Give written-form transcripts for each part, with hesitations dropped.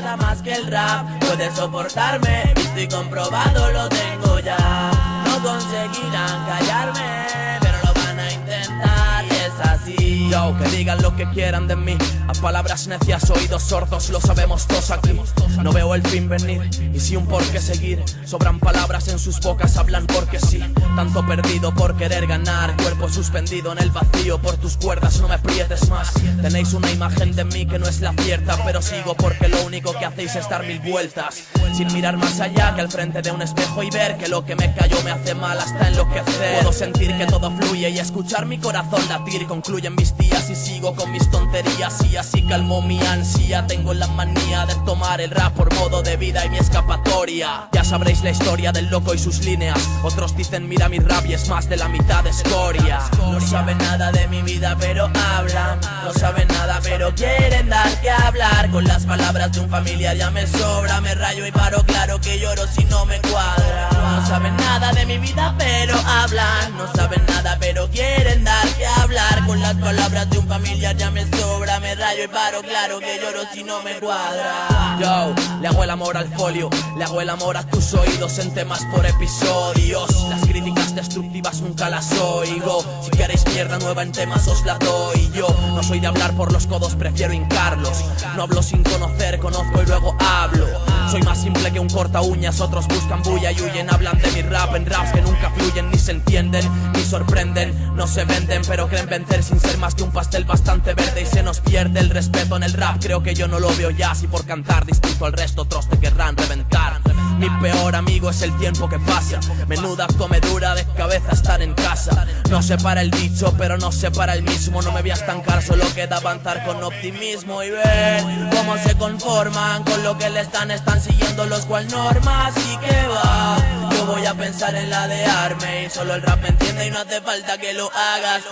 nada más que el rap puede soportarme. Visto y comprobado lo tengo ya. No conseguirán callarme, pero lo van a intentar, es así. Yo, que digan lo que quieran de mí, a palabras necias, oídos sordos, lo sabemos todos aquí. No veo el fin venir, y si un por qué seguir. Sobran palabras en sus bocas, hablan porque sí. Tanto perdido por querer ganar, cuerpo suspendido en el vacío. Por tus cuerdas no me aprietes más. Tenéis una imagen de mí que no es la cierta, pero sigo porque lo único que hacéis es dar mil vueltas, sin mirar más allá que al frente de un espejo y ver que lo que me cayó me hace mal hasta enloquecer. Puedo sentir que todo fluye y escuchar mi corazón latir. Concluyen mis días y sigo con mis tonterías, y así calmo mi ansia. Tengo la manía de tomar el rap por modo de vida y mi escapatoria. Ya sabréis la historia del loco y sus líneas. Otros dicen mira mi rap y es más de la mitad de escoria. No saben nada de mi vida pero hablan, no saben nada pero quieren dar que hablar. Con las palabras de un familiar ya me sobra. Me rayo y paro, claro que lloro si no me cuadra. No saben nada de mi vida pero hablan, no saben nada pero quieren dar que hablar. Con las palabras de un familiar ya me sobra. Me rayo y paro, claro que lloro si no me cuadra. Yo, le hago el amor al folio, le hago el amor a tus oídos en temas por episodios. Las críticas destructivas nunca las oigo. Si queréis mierda nueva en temas os la doy. Yo no soy de hablar por los codos, prefiero hincarlos. No hablo sin conocer, conozco y luego hablo. Soy más simple que un corta uñas, otros buscan bulla y huyen. Hablan de mi rap en raps que nunca fluyen, ni se entienden, ni sorprenden. No se venden, pero creen vencer sin ser más que un pastel bastante verde. Y se nos pierde el respeto en el rap, creo que yo no lo veo ya. Si por cantar distinto al resto otros te querrán reventar. Mi peor amigo es el tiempo que pasa. Menuda comedura de cabeza estar en casa. No sé para el dicho, pero no sé para el mismo. No me voy a estancar, solo queda avanzar con optimismo y ver cómo se conforman con lo que le están siguiendo los cual normas. Y que va, yo voy a pensar en ladearme y solo el rap me entiende y no hace falta que lo hagas.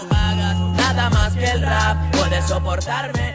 Nada más que el rap puede soportarme.